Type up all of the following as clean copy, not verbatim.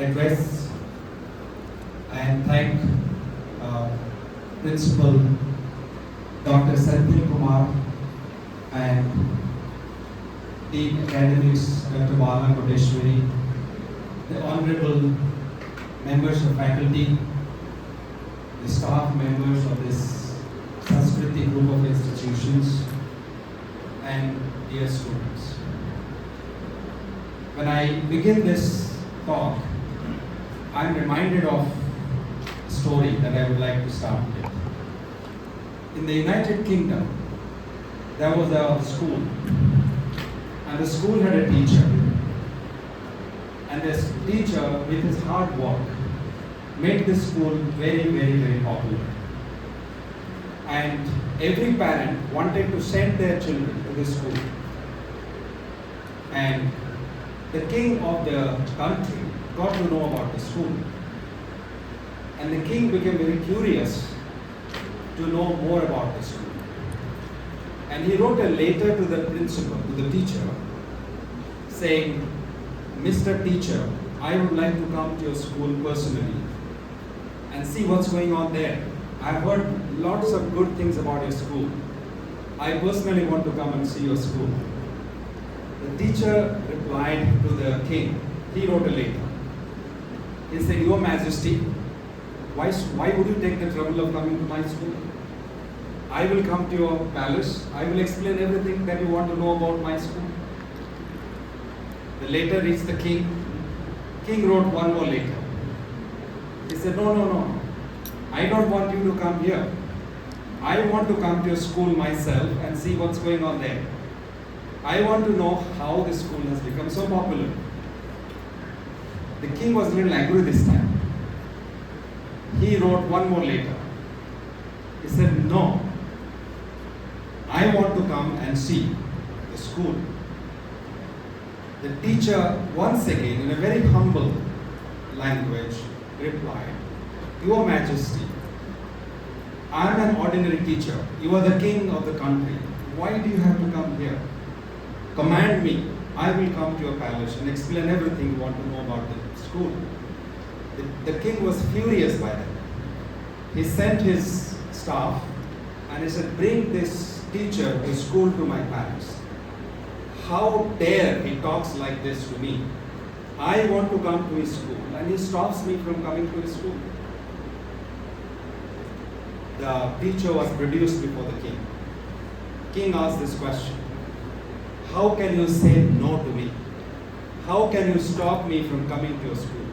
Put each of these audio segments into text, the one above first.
address and thank Principal Dr. Santil Kumar and Dean Academics Dr. Bala Koteshwari, the Honorable members of faculty, the staff members of this Sanskriti group of institutions, and dear students. When I begin this talk, I am reminded of a story that I would like to start with. In the United Kingdom, there was a school, and the school had a teacher. And this teacher, with his hard work, made this school very, very, very popular. And every parent wanted to send their children to this school. And the king of the country got to know about the school. And the king became very curious to know more about the school. And he wrote a letter to the principal, to the teacher, saying, Mr. Teacher, I would like to come to your school personally and see what's going on there. I've heard lots of good things about your school. I personally want to come and see your school. The teacher replied to the king. He wrote a letter. He said, Your Majesty, why would you take the trouble of coming to my school? I will come to your palace. I will explain everything that you want to know about my school. The letter reached the king. King wrote one more letter. He said, No. I don't want you to come here. I want to come to your school myself and see what's going on there. I want to know how this school has become so popular. The king was a little angry this time. He wrote one more letter. He said, No. I want to come and see the school. The teacher, once again, in a very humble language, replied, Your Majesty, I am an ordinary teacher. You are the king of the country. Why do you have to come here? Command me. I will come to your palace and explain everything you want to know about the school. The king was furious by that. He sent his staff and he said, Bring this teacher to school to my palace. How dare he talks like this to me? I want to come to his school and he stops me from coming to his school. The teacher was produced before the king. King asked this question. How can you say no to me? How can you stop me from coming to your school?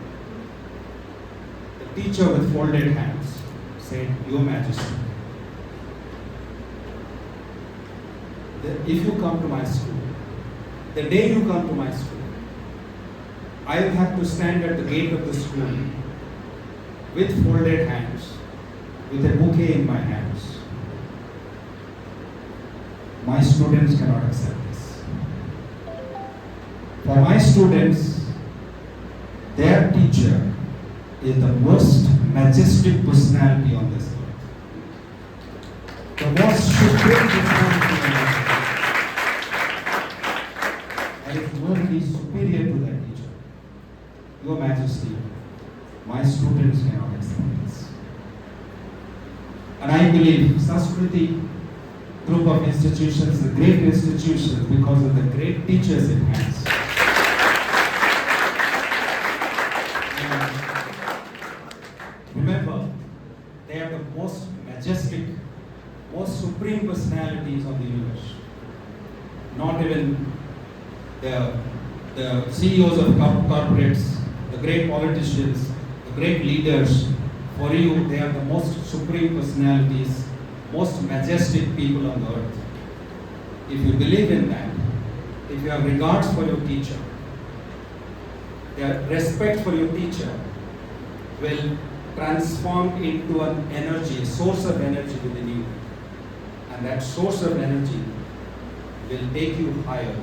The teacher with folded hands said, Your Majesty, if you come to my school, the day you come to my school, I will have to stand at the gate of the school with folded hands, with a bouquet in my hands. My students cannot accept this. For my students, their teacher is the most majestic personality on this earth. The most supreme personality on this earth. And if one is superior to that teacher, Your Majesty, my students cannot accept this. And I believe Sanskriti group of institutions, the great institutions, because of the great teachers it has. Remember, they are the most majestic, most supreme personalities of the universe. Not even the CEOs of corporates, the great politicians, the great leaders. For you, they are the most supreme personalities, most majestic people on the earth. If you believe in that, if you have regards for your teacher, their respect for your teacher will transform into an energy, a source of energy within you. And that source of energy will take you higher,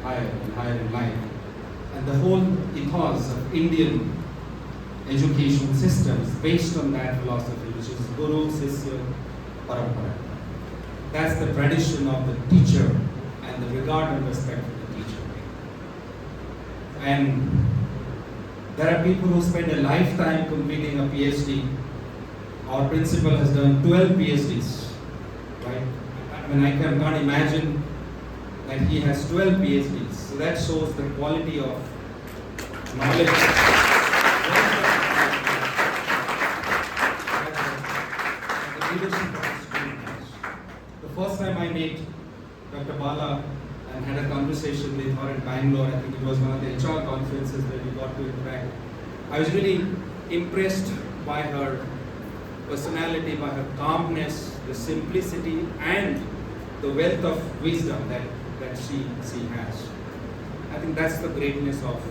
higher and higher in life. And the whole ethos of Indian education system is based on that philosophy, which is Guru, Sisya, Parampara. That's the tradition of the teacher and the regard and respect for the teacher. And There are people who spend a lifetime completing a PhD. Our principal has done 12 PhDs, right? I mean, I can't imagine that he has 12 PhDs. So that shows the quality of knowledge. The leadership of the school has. The first time I met Dr. Bala and had a conversation with her in Bangalore, I think it was one of the HR conferences where we got to interact. I was really impressed by her personality, by her calmness, the simplicity, and the wealth of wisdom that she has. I think that's the greatness of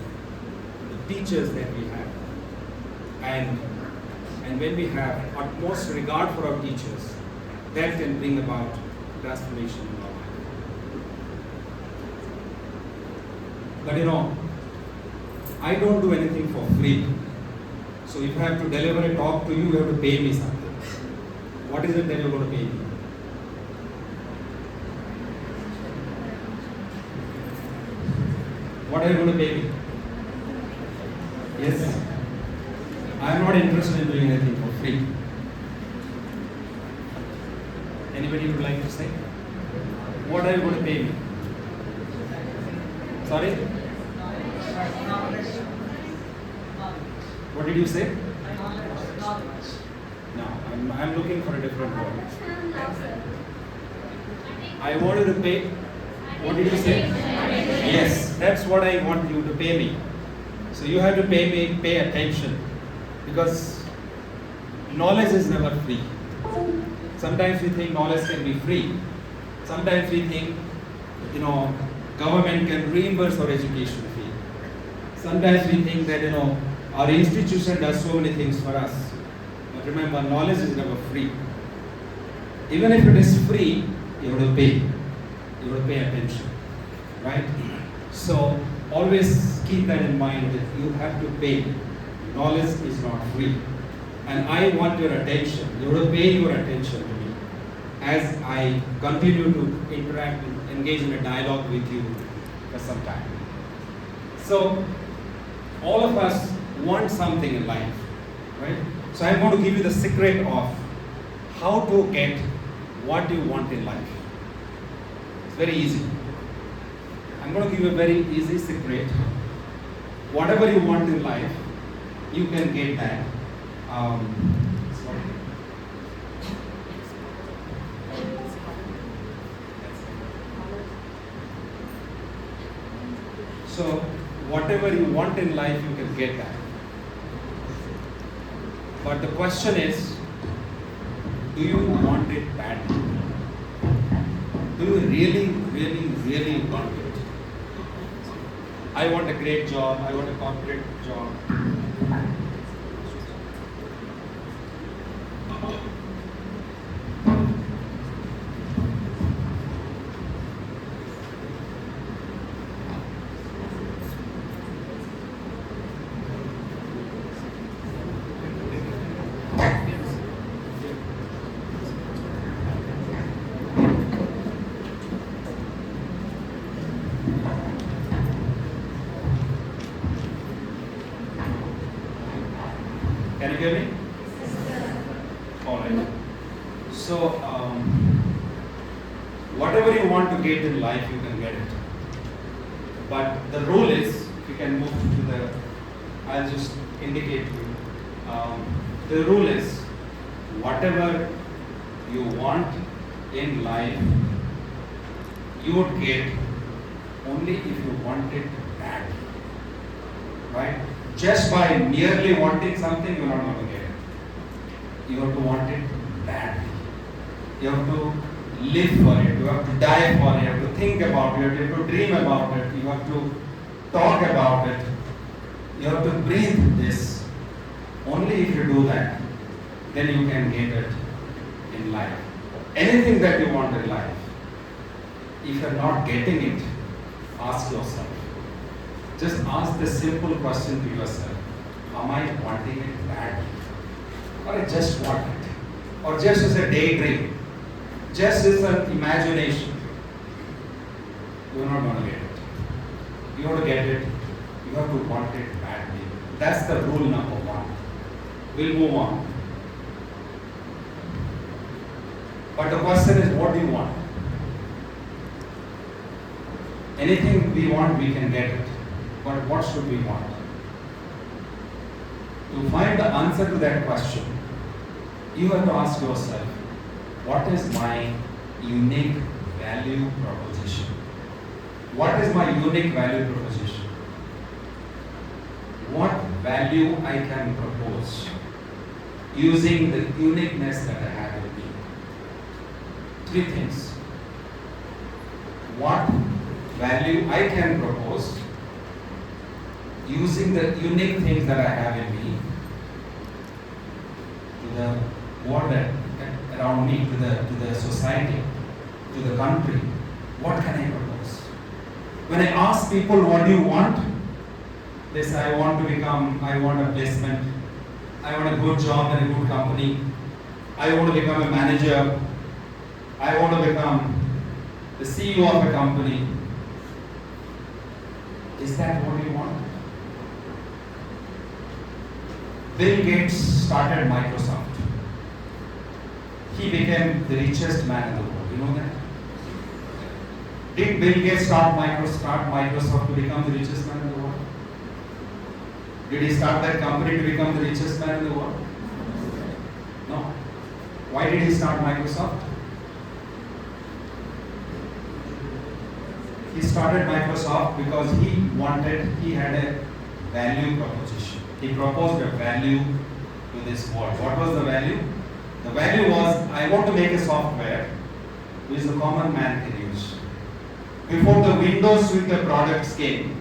the teachers that we have. And when we have utmost regard for our teachers, that can bring about transformation in our life. But I don't do anything for free. So if I have to deliver a talk to you, you have to pay me something. What is it that you're going to pay me? What are you going to pay me? Yes. I am not interested in doing anything for free. Anybody would like to say? What are you going to pay me? Sorry? What did you say? No, I'm looking for a different word. I want you to pay. What did you say? Yes, that's what I want you to pay me. So you have to pay attention, because knowledge is never free. Sometimes we think knowledge can be free. Sometimes we think, government can reimburse our education fee. Sometimes we think that, our institution does so many things for us. But remember, knowledge is never free. Even if it is free, you have to pay. You have to pay attention. Right? So always keep that in mind, that you have to pay. Knowledge is not free. And I want your attention. You have to pay your attention to me as I continue to interact and engage in a dialogue with you for some time. So all of us want something in life, right? So I'm going to give you the secret of how to get what you want in life. It's very easy. I'm going to give you a very easy secret. Whatever you want in life, you can get that. So whatever you want in life, you can get that. But the question is, do you want it badly? Do you really, really, really want it? I want a great job. I want a corporate job. Can you hear me? All right. So, whatever you want to get in life, you can get it. But the rule is, if you can move to the, I'll just indicate to you. The rule is, whatever you want in life, you would get only if you want it badly. Right? Just by merely wanting something, you're not going to get it. You have to want it badly. You have to live for it. You have to die for it. You have to think about it. You have to dream about it. You have to talk about it. You have to breathe this. Only if you do that, then you can get it in life. Anything that you want in life, if you're not getting it, ask yourself. Just ask the simple question to yourself. Am I wanting it badly? Or I just want it? Or just as a daydream? Just as an imagination? You're not going to get it. You have to get it. You have to want it badly. That's the rule number one. We'll move on. But the question is, what do you want? Anything we want, we can get it. But what should we want? To find the answer to that question, you have to ask yourself, what is my unique value proposition? What is my unique value proposition? What value I can propose using the uniqueness that I have in me? Three things. What value I can propose using the unique things that I have in me to the world around me, to the society, to the country. What can I propose? When I ask people, what do you want? They say, I want a placement, I want a good job in a good company, I want to become a manager, I want to become the CEO of a company. Is that what you want? Bill Gates started Microsoft. He became the richest man in the world. You know that? Did Bill Gates start Microsoft to become the richest man in the world? Did he start that company to become the richest man in the world? No. Why did he start Microsoft? He started Microsoft because he had a value proposition. He proposed a value to this world. What was the value? The value was, I want to make a software which the common man can use. Before the Windows suite of products came,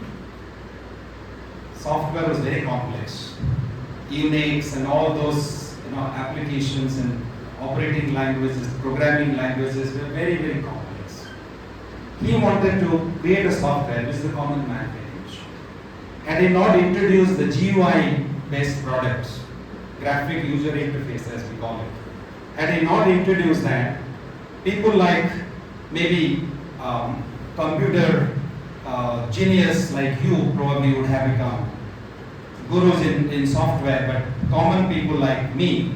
software was very complex. Unix and all those applications and operating languages, programming languages were very, very complex. He wanted to create a software which the common man can use. Had he not introduced the GUI based products, graphic user interface as we call it, had he not introduced that, people like maybe computer genius like you probably would have become gurus in software, but common people like me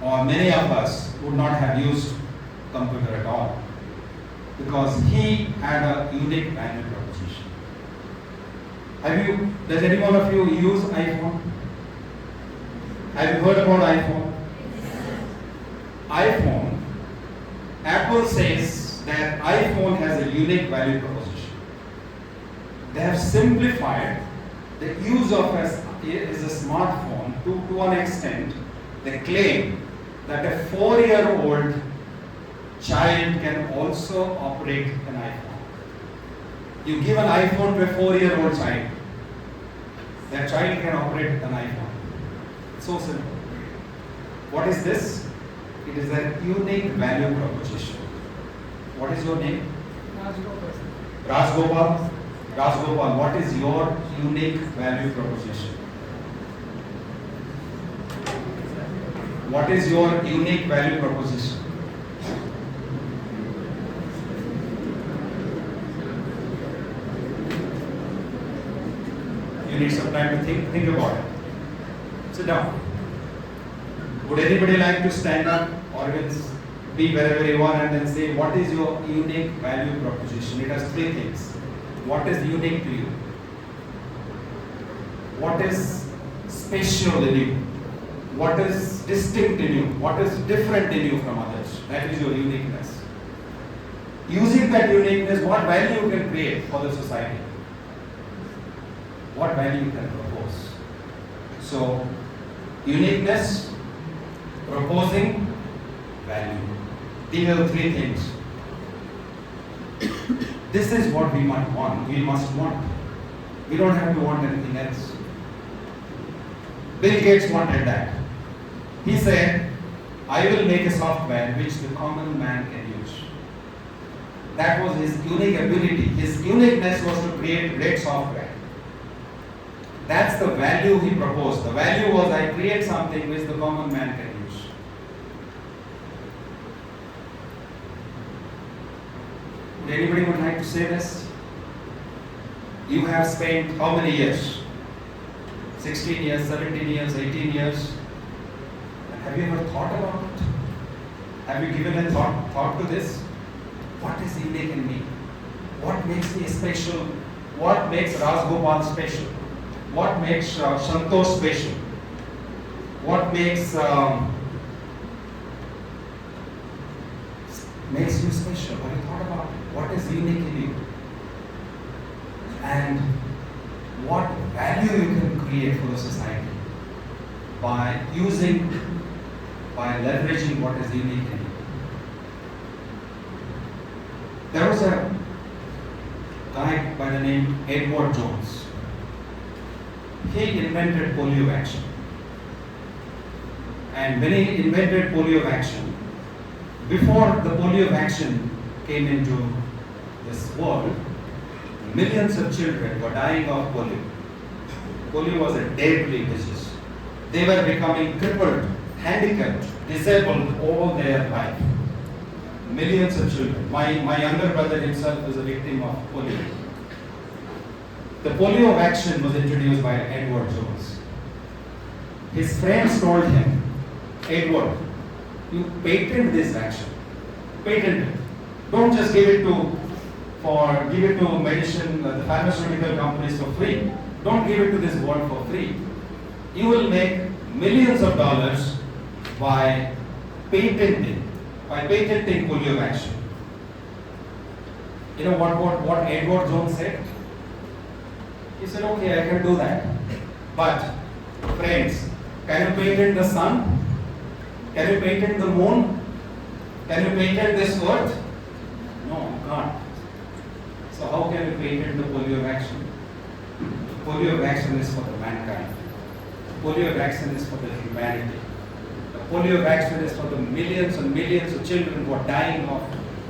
or many of us would not have used computer at all, because he had a unique value proposition. Does any one of you use iPhone? Have you heard about iPhone? iPhone, Apple says that iPhone has a unique value proposition. They have simplified the use of a smartphone to an extent. They claim that a 4-year-old child can also operate an iPhone. You give an iPhone to a 4-year-old child, that child can operate an iPhone. It's so simple. What is this? It is a unique value proposition. What is your name? Rajgopal. Rajgopal, what is your unique value proposition? What is your unique value proposition? You need some time to think about it. Sit down. Would anybody like to stand up or be wherever you are and then say, what is your unique value proposition? It has 3 things. What is unique to you? What is special in you? What is distinct in you? What is different in you from others? That is your uniqueness. Using that uniqueness, what value you can create for the society? What value you can propose? So, uniqueness, proposing, value. These are the 3 things. This is what we must want. We must want. We don't have to want anything else. Bill Gates wanted that. He said, I will make a software which the common man can use. That was his unique ability. His uniqueness was to create great software. That's the value he proposed. The value was, I create something which the common man can use. Anybody would like to say this? You have spent how many years 16 years, 17 years, 18 years. And have you ever thought about it? Have you given a thought to this? What is unique in me? What makes me special? What makes Rajgopal special? What makes Santosh special? What makes you special? Have you thought about it? What is unique in you? And what value you can create for the society by leveraging what is unique in you. There was a guy by the name Edward Jones. He invented polio vaccine. And when he invented polio vaccine, before the polio vaccine came into this world, millions of children were dying of polio. Polio was a deadly disease. They were becoming crippled, handicapped, disabled all their life. Millions of children. My younger brother himself was a victim of polio. The polio vaccine was introduced by Edward Jones. His friends told him, Edward, you patent this vaccine. Patent it. Don't just give it to medicine, the pharmaceutical companies for free. Don't give it to this world for free. You will make millions of dollars by patenting polio vaccine. You know what Edward Jones said? He said, okay, I can do that. But friends, can you patent the sun? Can you patent the moon? Can you patent this earth? No, you can't. So how can you patent the polio vaccine? The polio vaccine is for the mankind. The polio vaccine is for the humanity. The polio vaccine is for the millions and millions of children who are dying of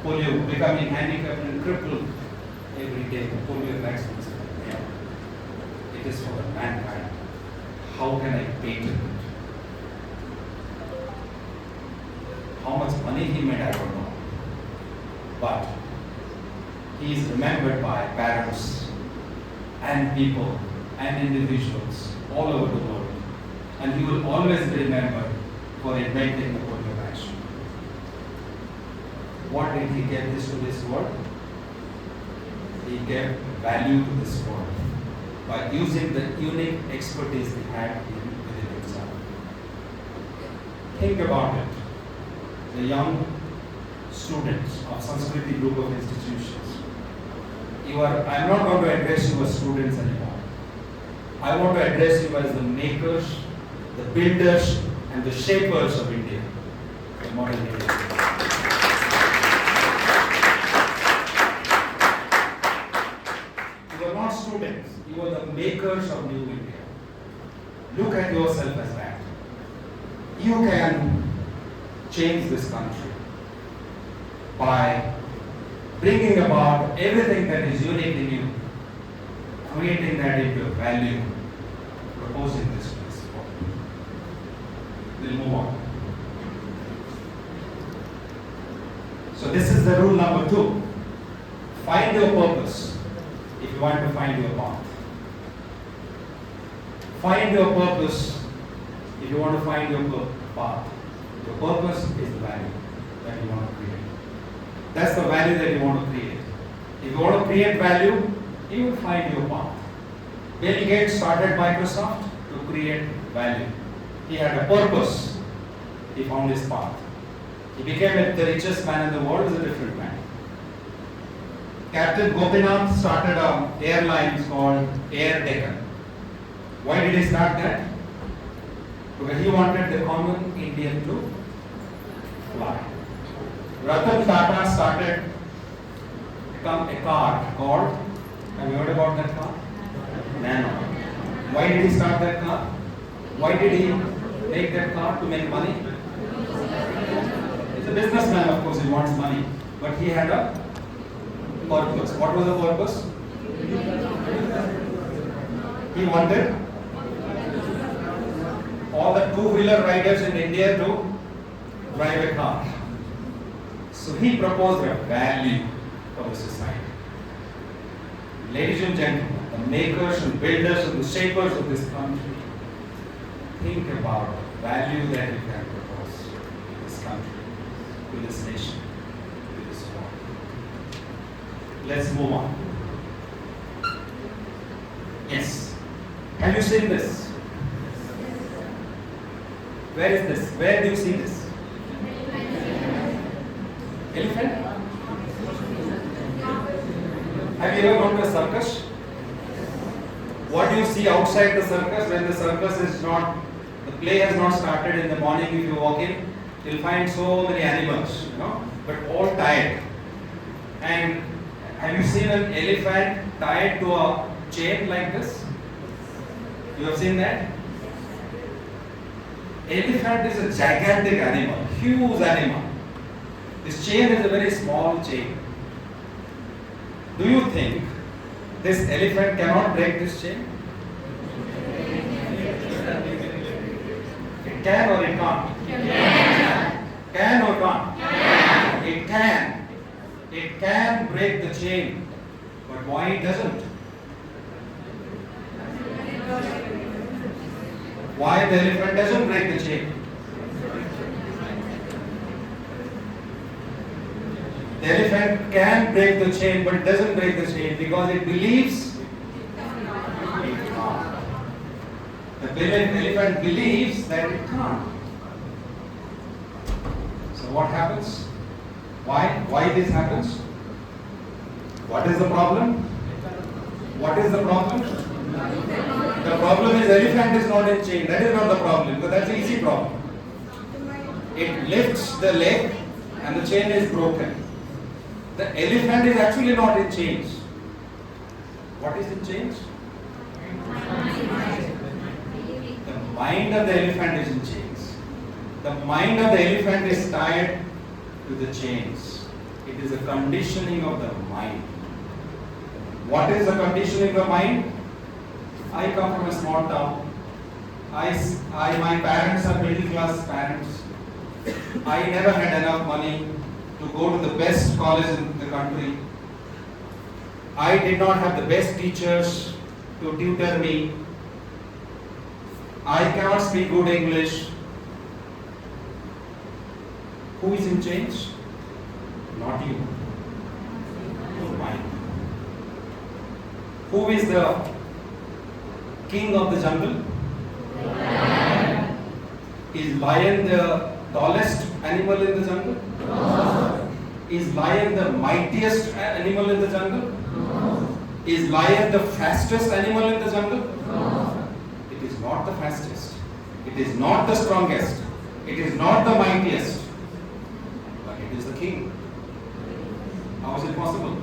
polio, becoming handicapped and crippled every day. The polio vaccine is for them. It is for the mankind. How can I patent it? How much money he made, I don't know. But he is remembered by parents and people and individuals all over the world. And he will always be remembered for inventing the polio vaccine. What did he give this to this world? He gave value to this world by using the unique expertise he had within himself. Think about it. The young students of Sanskriti group of institutions. I'm not going to address you as students anymore. I want to address you as the makers, the builders, and the shapers of India, of modern India. You are not students, you are the makers of new India. Look at yourself as that. You can change this country by bringing about everything that is unique in you, creating that into value, proposing this to this world. We'll move on. So this is the rule number 2. Find your purpose if you want to find your path. Find your purpose if you want to find your path. Your purpose is the value that you want to create. That's the value that you want to create. If you want to create value, you will find your path. Bill Gates started Microsoft to create value. He had a purpose. He found his path. He became the richest man in the world as a different man. Captain Gopinath started an airline called Air Deccan. Why did he start that? Because he wanted the common Indian to fly. Ratan Tata started a car called, have you heard about that car? Nano. Why did he start that car? Why did he make that car? To make money? He's a businessman, of course, he wants money. But he had a purpose. What was the purpose? He wanted all the two-wheeler riders in India to drive a car. So he proposed a value for the society. Ladies and gentlemen, the makers and builders and the shapers of this country, think about the value that you can propose to this country, to this nation, to this world. Let's move on. Yes. Have you seen this? Where is this? Where do you see this? Elephant? Have you ever gone to a circus? What do you see outside the circus when the circus is not, the play has not started in the morning? If you walk in, you'll find so many animals, but all tied. And have you seen an elephant tied to a chain like this? You have seen that? Elephant is a gigantic animal, huge animal. This chain is a very small chain. Do you think this elephant cannot break this chain? It can or it can't? Can or can't? It can. It can break the chain. But why it doesn't? Why the elephant doesn't break the chain? The elephant can break the chain, but it doesn't break the chain because it believes it can't. The elephant believes that it can't. So what happens? Why this happens? What is the problem? What is the problem? The problem is elephant is not in chain. That is not the problem, because that's an easy problem. It lifts the leg and the chain is broken. The elephant is actually not in chains. What is in chains? The mind of the elephant is in chains. The mind of the elephant is tied to the chains. It is a conditioning of the mind. What is the conditioning of the mind? I come from a small town. My parents are middle class parents. I never had enough money to go to the best college in the country. I did not have the best teachers to tutor me. I cannot speak good English. Who is in chains? Not you. Your mind. Who is the king of the jungle? Is lion the tallest animal in the jungle? No. Is lion the mightiest animal in the jungle? No. Is lion the fastest animal in the jungle? No. It is not the fastest. It is not the strongest. It is not the mightiest. But it is the king. How is it possible?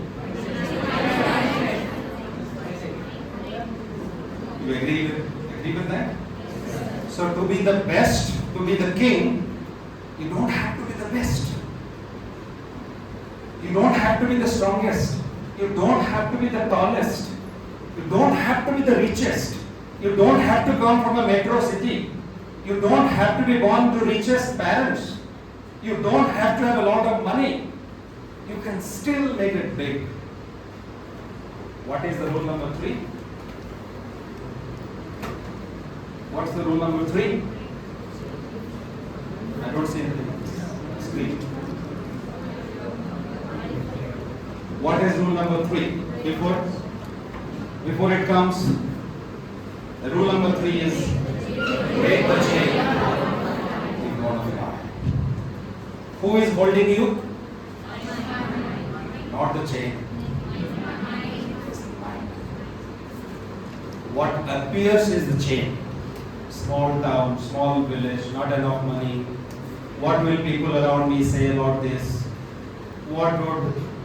You agree with that? So to be the best, to be the king, you don't have to be the best. You don't have to be the strongest. You don't have to be the tallest. You don't have to be the richest. You don't have to come from a metro city. You don't have to be born to richest parents. You don't have to have a lot of money. You can still make it big. What is the rule number 3? What's the rule number 3? I don't see anything on the screen. What is rule number 3? Before it comes, the rule number 3 is break the chain. You want to fly. Who is holding you? Not the chain. It's the mind. What appears is the chain. Small town, small village, not enough money. What will people around me say about this?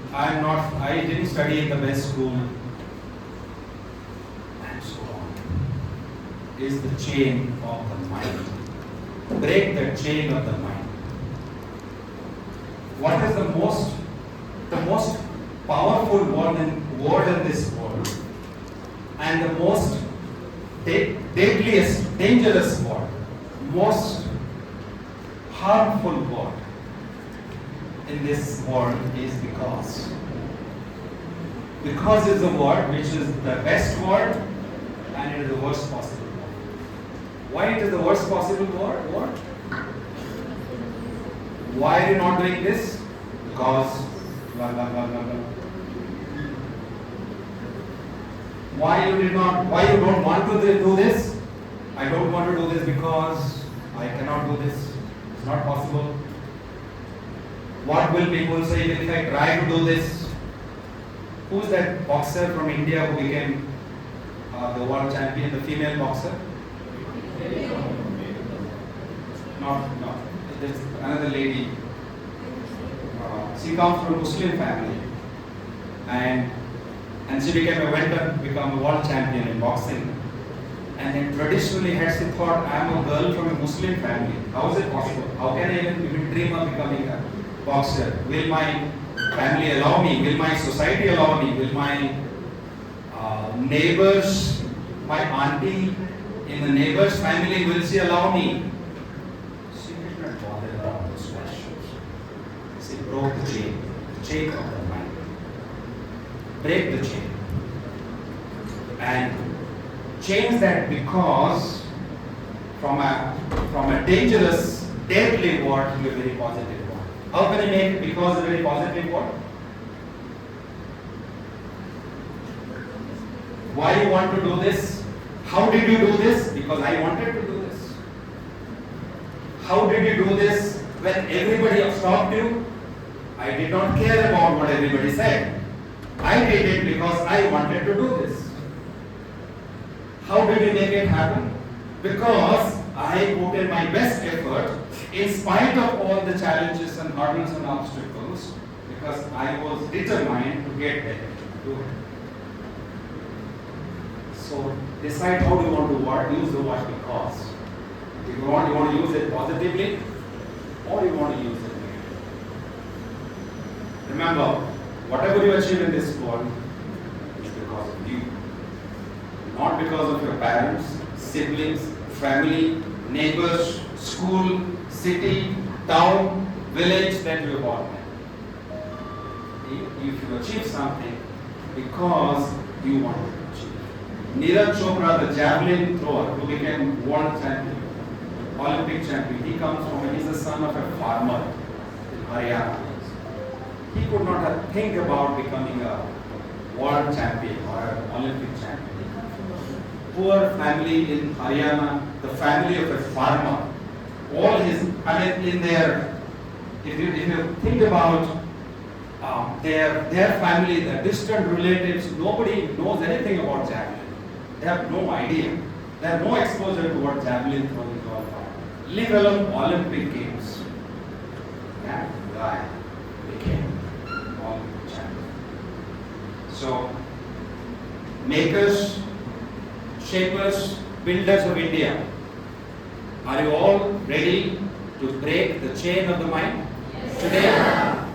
I didn't study in the best school. And so on. Is the chain of the mind. Break the chain of the mind. What is the most powerful word in this world? And the most deadliest, dangerous word, most harmful word in this world is because. Because it's a word which is the best word and it is the worst possible word. Why it is the worst possible word? Why are you not doing this? Because blah blah blah blah blah. Why you don't want to do this? I don't want to do this because I cannot do this. It's not possible. What will people say if I try to do this? Who's that boxer from India who became the world champion, the female boxer? No. There's another lady. She comes from a Muslim family, and she become a world champion in boxing. And then traditionally had she thought, I am a girl from a Muslim family. How is it possible? How can I even dream of becoming a boxer? Will my family allow me? Will my society allow me? Will my neighbors, my auntie in the neighbor's family, will she allow me? She did not bother about those questions. She broke the chain of the mind. Break the chain. And change that because from a dangerous, deadly word to a very positive word. How can I make it because a very positive word? Why you want to do this? How did you do this? Because I wanted to do this. How did you do this when everybody stopped you? I did not care about what everybody said. I did it because I wanted to do this. How did you make it happen? Because I put in my best effort in spite of all the challenges and hurdles and obstacles, because I was determined to get there, to do it. So decide how you want to use the word because. If you want to use it positively or you want to use it negatively. Remember, whatever you achieve in this world is because of you. Not because of your parents, siblings, family, neighbors, school, city, town, village that you are born in. If you achieve something because you want to achieve. Neeraj Chopra, the javelin thrower who became world champion, Olympic champion, he's the son of a farmer in Haryana. He could not think about becoming a world champion or an Olympic champion. Poor family in Haryana, the family of a farmer, if you think about their family, their distant relatives, nobody knows anything about javelin. They have no idea. They have no exposure to what javelin throwing is all about. Leave alone Olympic Games. That guy became Olympic champion. So, makers, shapers, builders of India, are you all ready to break the chain of the mind? Yes, today?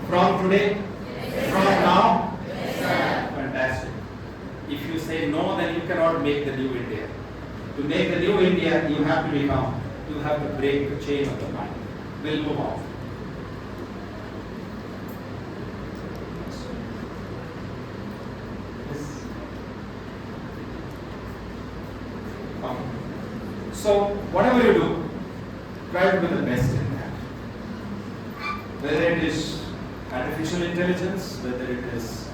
From today? Yes, from now? Yes, fantastic. If you say no, then you cannot make the new India. To make the new India, you have to break the chain of the mind. We'll move on. So, whatever you do, try to be the best in that. Whether it is artificial intelligence, whether it is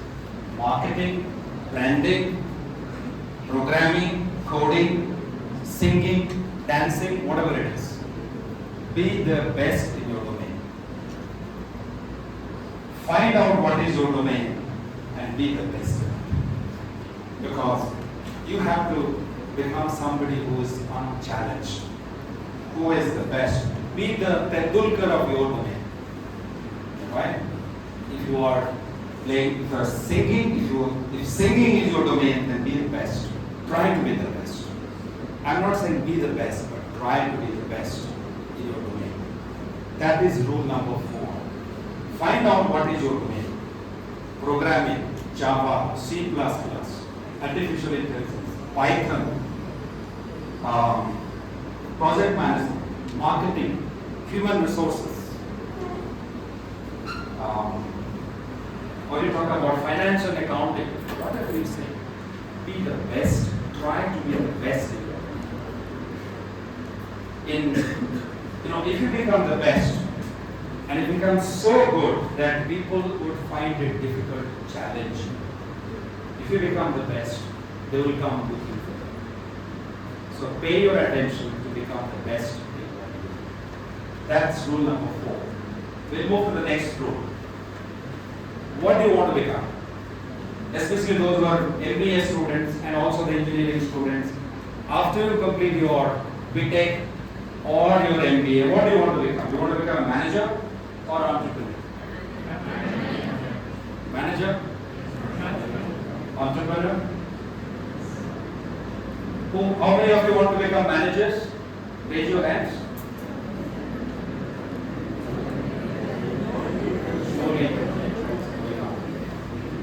marketing, branding, programming, coding, singing, dancing, whatever it is. Be the best in your domain. Find out what is your domain and be the best in it. Because you have to become somebody who is unchallenged, who is the best. Be the Tendulkar of your domain. Right? If you are playing, if you are singing, if singing is your domain, then be the best. Try to be the best. I'm not saying be the best, but try to be the best in your domain. That is rule number 4. Find out what is your domain. Programming, Java, C++, artificial intelligence, Python, project management, marketing, human resources. Or you talk about finance and accounting. whatever you say, be the best. Try to be the best in your if you become the best, and it becomes so good that people would find it difficult to challenge. If you become the best, they will come looking for you. So pay your attention to become the best in what you do. That's rule number 4. We'll move to the next rule. What do you want to become? Especially those who are MBA students and also the engineering students. After you complete your BTech or your MBA, what do you want to become? You want to become a manager or entrepreneur? Manager? Entrepreneur? How many of you want to become managers? Raise your hands. Slowly.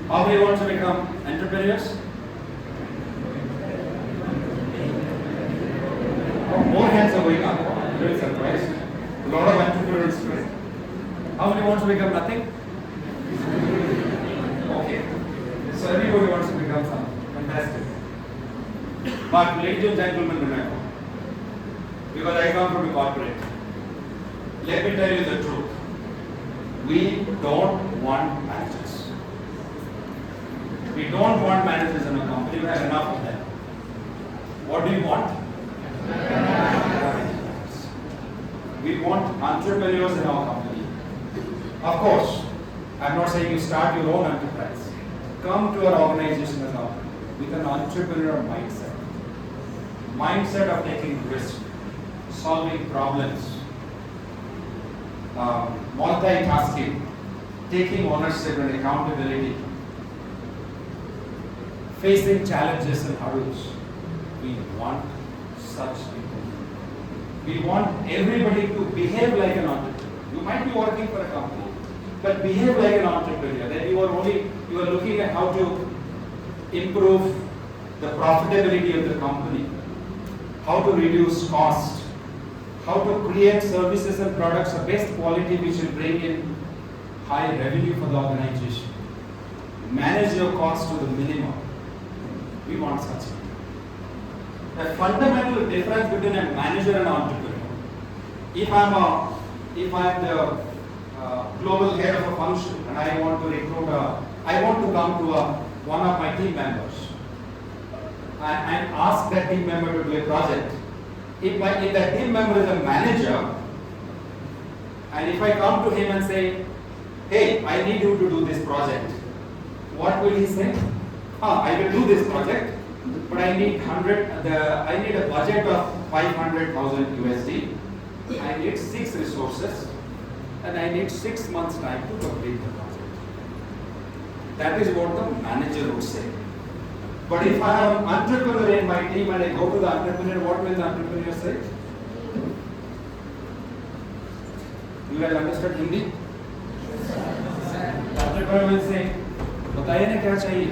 How many want to become entrepreneurs? Oh, more hands are going up. I'm very surprised. A lot of entrepreneurs today. How many want to become nothing? Okay. So everybody wants to become something. Fantastic. But ladies and gentlemen, remember, because I come from a corporate, let me tell you the truth. We don't want managers. We don't want managers in a company. We have enough of them. What do you want? We want entrepreneurs in our company. Of course, I'm not saying you start your own enterprise. Come to our organization as well with an entrepreneur mindset. Mindset of taking risk, solving problems, multitasking, taking ownership and accountability, facing challenges and hurdles. We want such people. We want everybody to behave like an entrepreneur. You might be working for a company, but behave like an entrepreneur. Then you are looking at how to improve the profitability of the company, how to reduce cost, how to create services and products of best quality which will bring in high revenue for the organization. Manage your cost to the minimum. We want such people. The fundamental difference between a manager and an entrepreneur. If I'm the global head of a function and I want to recruit I want to come to one of my team members and ask that team member to do a project. If that team member is a manager, and if I come to him and say, hey, I need you to do this project, what will he say? I will do this project, but I need a budget of 500,000 USD. I need 6 resources, and I need 6 months time to complete the project. That is what the manager would say. But if I have an entrepreneur in my team and I go to the entrepreneur, what will the entrepreneur say? You guys understood Hindi? The entrepreneur will say, बताइए ना क्या चाहिए?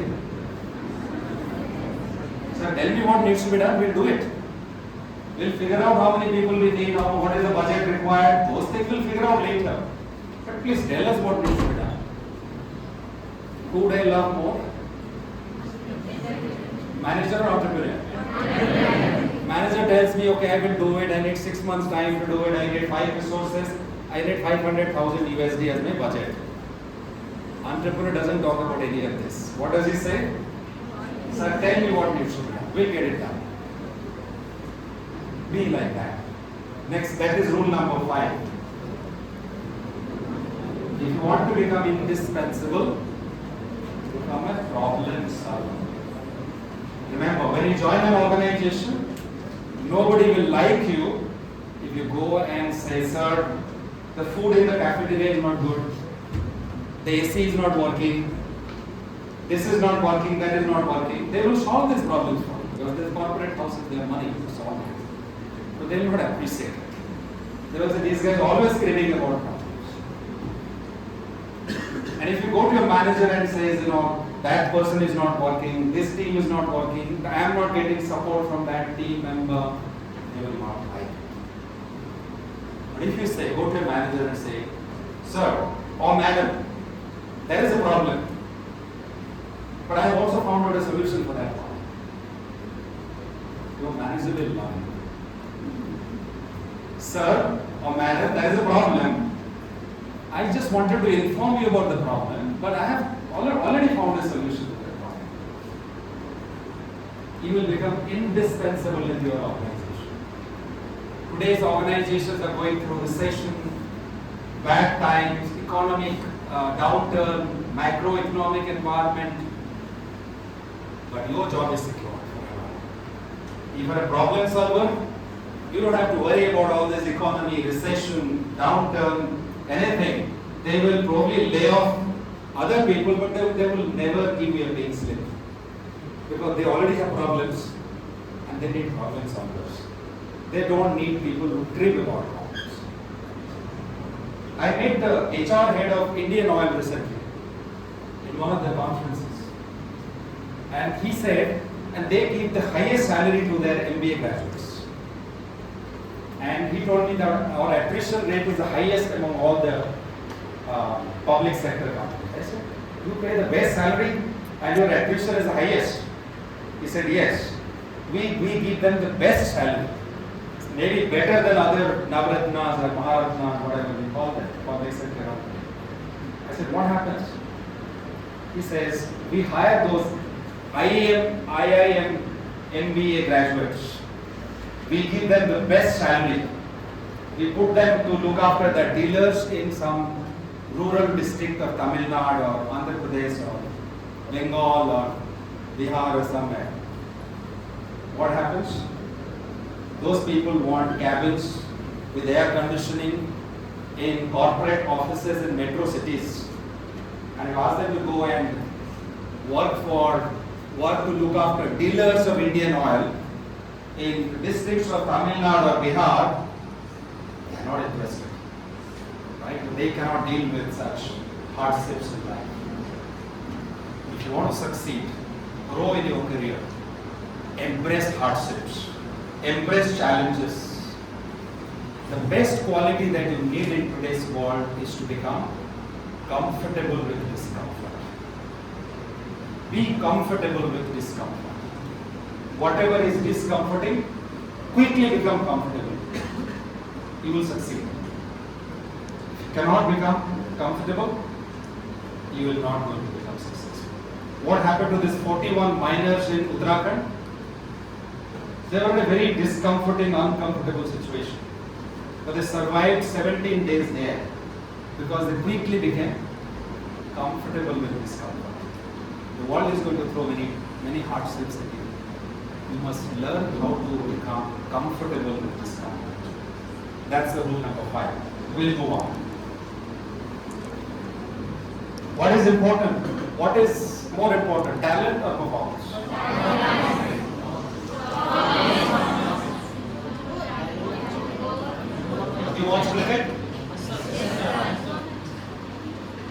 Sir, tell me what needs to be done, we'll do it. We'll figure out how many people we need, what is the budget required. Those things we'll figure out later. But please tell us what needs to be done. Who would I love more? Manager or entrepreneur? Manager tells me, okay, I will do it. I need 6 months time to do it. I need 5 resources. I need 500,000 USD as my budget. Entrepreneur doesn't talk about any of this. What does he say? Sir, tell me what needs to be done. We'll get it done. Be like that. Next, that is rule number 5. If you want to become indispensable, become a problem solver. Remember, when you join an organization, nobody will like you if you go and say, sir, the food in the cafeteria is not good, the AC is not working, this is not working, that is not working. They will solve these problems for you because the corporate houses their money to solve it. But they will not appreciate it. There was these guys always screaming about problems. And if you go to your manager and says, that person is not working, this team is not working, I am not getting support from that team member, they will not like it. But if you say, go to your manager and say, sir or madam, there is a problem. But I have also found out a solution for that problem. Your manager will learn. Sir or madam, there is a problem. I just wanted to inform you about the problem, but I have already found a solution to that problem. You will become indispensable in your organization. Today's organizations are going through recession, bad times, economic downturn, macroeconomic environment, but your job is secure forever. If you are a problem solver, you don't have to worry about all this economy, recession, downturn, anything. They will probably lay off other people, but they will never give you a pay slip because they already have problems and they need problem solvers. They don't need people who trip about problems. I met the HR head of Indian Oil recently in one of the conferences, and he said, and they give the highest salary to their MBA graduates. And he told me that our attrition rate is the highest among all the public sector companies. I said, you pay the best salary and your attrition is the highest? He said, yes. We give them the best salary. Maybe better than other Navratnas or Maharatnas, whatever we call them, public sector companies. I said, what happens? He says, we hire those IIM, MBA graduates. We give them the best salary. We put them to look after the dealers in some rural district of Tamil Nadu or Andhra Pradesh or Bengal or Bihar or somewhere. What happens? Those people want cabins with air conditioning in corporate offices in metro cities. And you ask them to go and work to look after dealers of Indian Oil in districts of Tamil Nadu or Bihar. They are not interested. Right? They cannot deal with such hardships in life. If you want to succeed, grow in your career, embrace hardships, embrace challenges. The best quality that you need in today's world is to become comfortable with discomfort. Be comfortable with discomfort. Whatever is discomforting, quickly become comfortable. You will succeed. If you cannot become comfortable, you will not going to become successful. What happened to these 41 miners in Uttarakhand? They were in a very discomforting, uncomfortable situation. But they survived 17 days there because they quickly became comfortable with discomfort. The world is going to throw many hardships at you. You must learn how to become comfortable with discomfort. That's the rule number 5. We'll move on. What is important? What is more important, talent or performance? You watch cricket?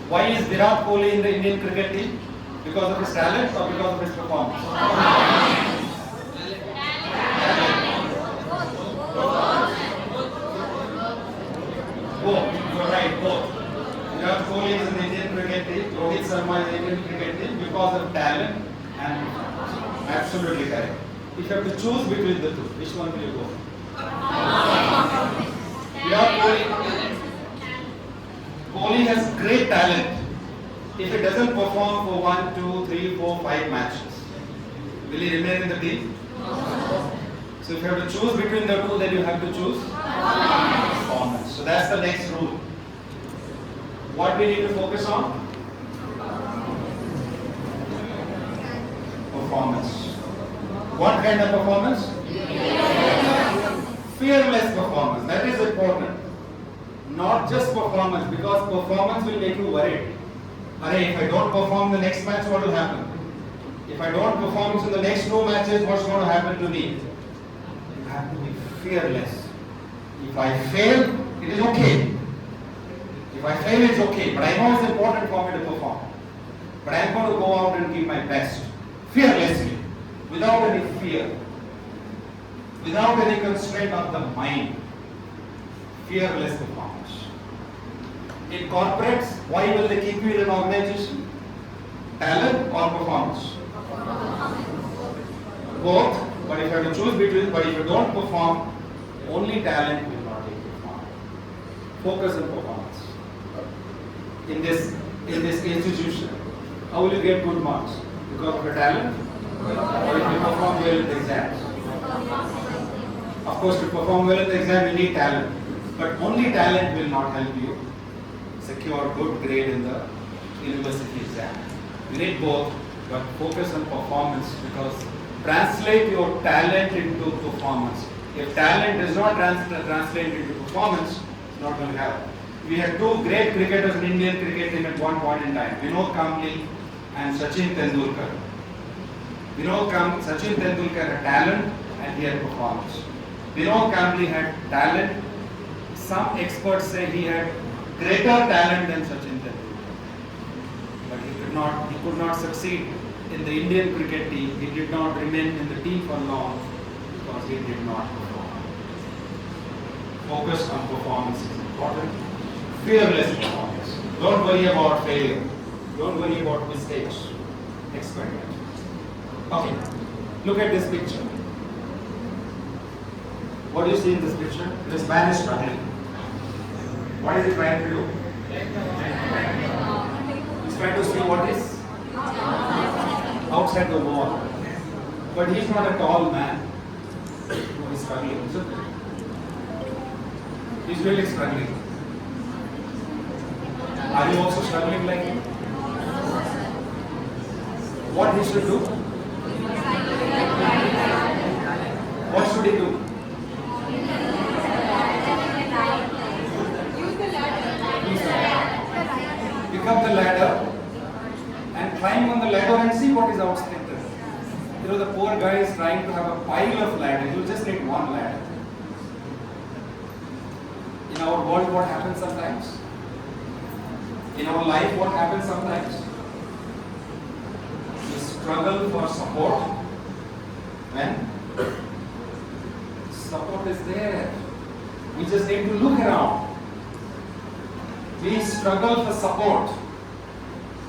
Why is Virat Kohli in the Indian cricket team? Because of his talent or because of his performance? Both. You're right, both. Virat Kohli is in the Indian cricket team, Rohit Sharma is in the Indian cricket team because of talent and performance. Absolutely correct. If you have to choose between the two, which one will you go? Virat Kohli has great talent. If he doesn't perform for 1, 2, 3, 4, 5 matches, will he remain in the team? So if you have to choose between the two, then you have to choose performance. So that's the next rule. What we need to focus on? Performance. What kind of performance? Fearless performance. That is important. Not just performance, because performance will make you worried. If I don't perform the next match, what will happen? If I don't perform in the next 2 matches, what's going to happen to me? You have to be fearless. If I fail, it is okay. If I fail, it's okay. But I know it's important for me to perform. But I'm going to go out and give my best. Fearlessly. Without any fear. Without any constraint of the mind. Fearless performance. In corporates, why will they keep you in an organization? Talent or performance? Both, but if you have to choose between, but if you don't perform, only talent will not take performance. Focus on performance. In this institution, how will you get good marks? Because of your talent? Or if you perform well in the exams? Of course, to perform well in the exam, you need talent. But only talent will not help you secure good grade in the university exam. You need both, but focus on performance, because translate your talent into performance. If talent does not translate into performance, it's not going to happen. We had two great cricketers in Indian cricket team at one point in time, Vinod Kambli and Sachin Tendulkar. Sachin Tendulkar had talent and he had performance. Vinod Kambli had talent. Some experts say he had greater talent than Sachin Tendulkar. But he could not succeed in the Indian cricket team. He did not remain in the team for long because he did not perform. Focus on performance is important. Fearless performance. Don't worry about failure. Don't worry about mistakes. Experiment. Okay, look at this picture. What do you see in this picture? This man is struggling. What is he trying to do? He's trying to see what is outside the wall. But he's not a tall man. He's struggling. He's really struggling. Are you also struggling like him? What he should do? What should he do? Pick up the ladder and climb on the ladder and see what is outside there. The poor guy is trying to have a pile of ladders. You just need one ladder. In our world, what happens sometimes? In our life, what happens sometimes? We struggle for support when support is there. We just need to look around. We struggle for support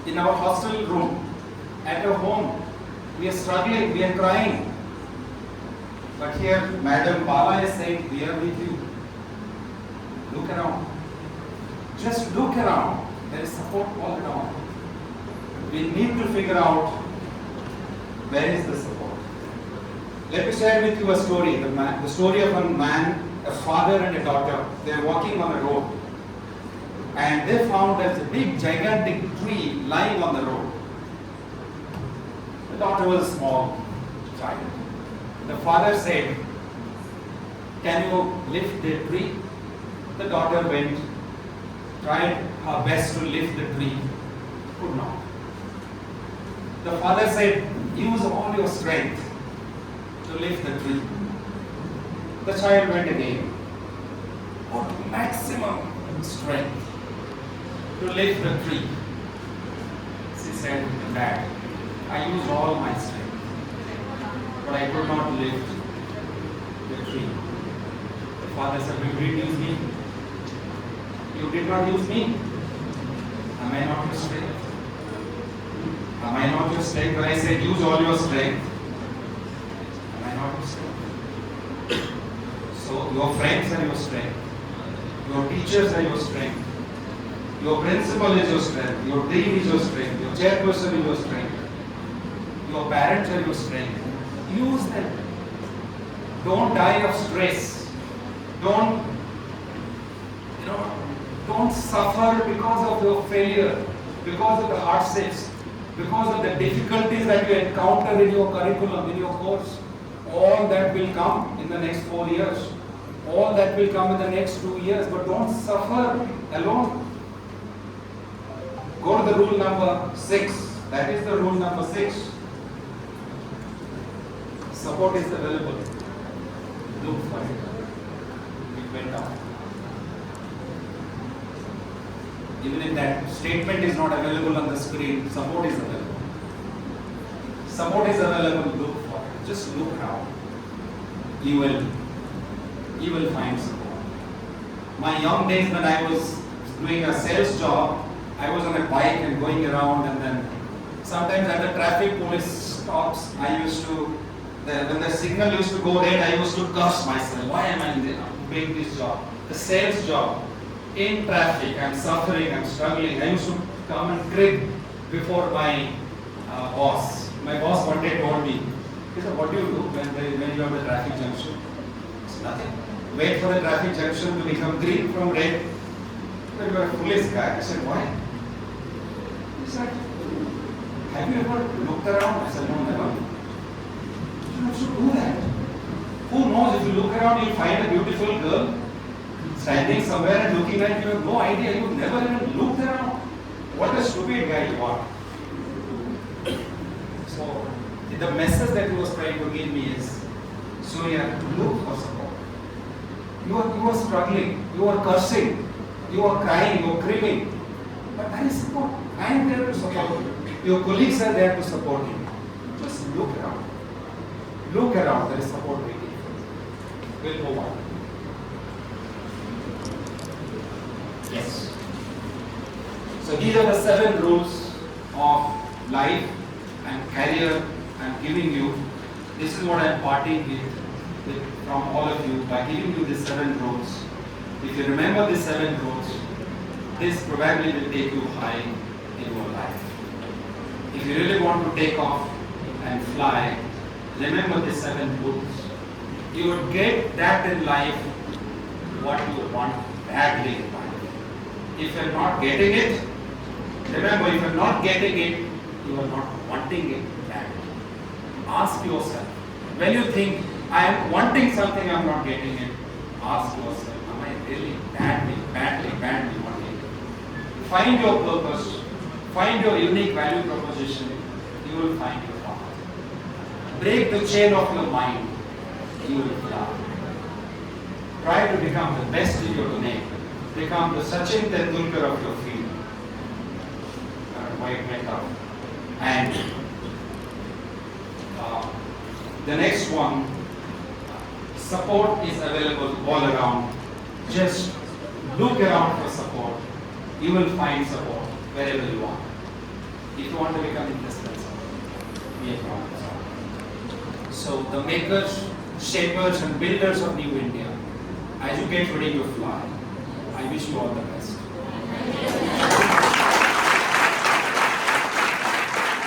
in our hostel room, at our home. We are struggling, we are crying. But here, Madam Bala is saying, we are with you. Look around. Just look around. There is support all around. We need to figure out where is the support. Let me share with you a story. The story of a man, a father and a daughter. They are walking on a road. And they found there's a big gigantic tree lying on the road. The daughter was a small child. The father said, can you lift the tree? The daughter went, tried her best to lift the tree, could not. The father said, use all your strength to lift the tree. The child went again, put maximum strength to lift the tree. She said, Dad, I used all my strength, but I could not lift the tree. The father said, you did use me. You did not use me. Am I not your strength? Am I not your strength? When I said use all your strength, am I not your strength? So your friends are your strength. Your teachers are your strength. Your principal is your strength. Your dean is your strength. Your chairperson is your strength. Your parents are your strength. Use them. Don't die of stress. Don't suffer because of your failure, because of the hardships, because of the difficulties that you encounter in your curriculum, in your course. All that will come in the next 4 years. All that will come in the next 2 years. But don't suffer alone. Go to the rule number 6. That is the rule number 6. Support is available. Look for it. It went down. Even if that statement is not available on the screen, support is available. Support is available. Look for it. Just look around. You will find support. My young days when I was doing a sales job, I was on a bike and going around and then Sometimes at the traffic police stops, I used to, when the signal used to go red, I used to curse myself. Why am I doing this job? The sales job. In traffic, I'm suffering, I'm struggling. I used to come and crib before my boss. My boss one day told me, he said, what do you do when you are at the traffic junction? It's nothing. Wait for the traffic junction to become green from red. But you are a foolish guy. I said, why? He said, have you ever looked around? I said, no, never. You should do that. Who knows, if you look around, you'll find a beautiful girl standing somewhere and looking at you. You have no idea. You've never even looked around. What a stupid guy you are. So, the message that he was trying to give me is, Surya, look for support. You are struggling, you are cursing, you are crying, you are cribbing. But there is support. I am there to support you. Your colleagues are there to support you. Just look around. Look around, there is support waiting for you. We'll move on. Yes. So these are the 7 rules of life and career I'm giving you. This is what I'm parting with from all of you by giving you these 7 rules. If you remember these 7 rules, this probably will take you high in your life. If you really want to take off and fly, remember these 7 rules. You would get that in life what you want badly in life. If you are not getting it, remember, if you are not getting it, you are not wanting it badly. Ask yourself, when you think, I am wanting something, I am not getting it, ask yourself, am I really badly wanting it? Find your purpose, find your unique value proposition, you will find your path. Break the chain of your mind, you will fly. Try to become the best in your domain. Become the Sachin Tendulkar of your field. White makeup. And the next one, support is available all around. Just look around for support. You will find support wherever you are. If you want to become indispensable, be a problem. So the makers, shapers and builders of New India, as you get ready to fly, I wish you all the best.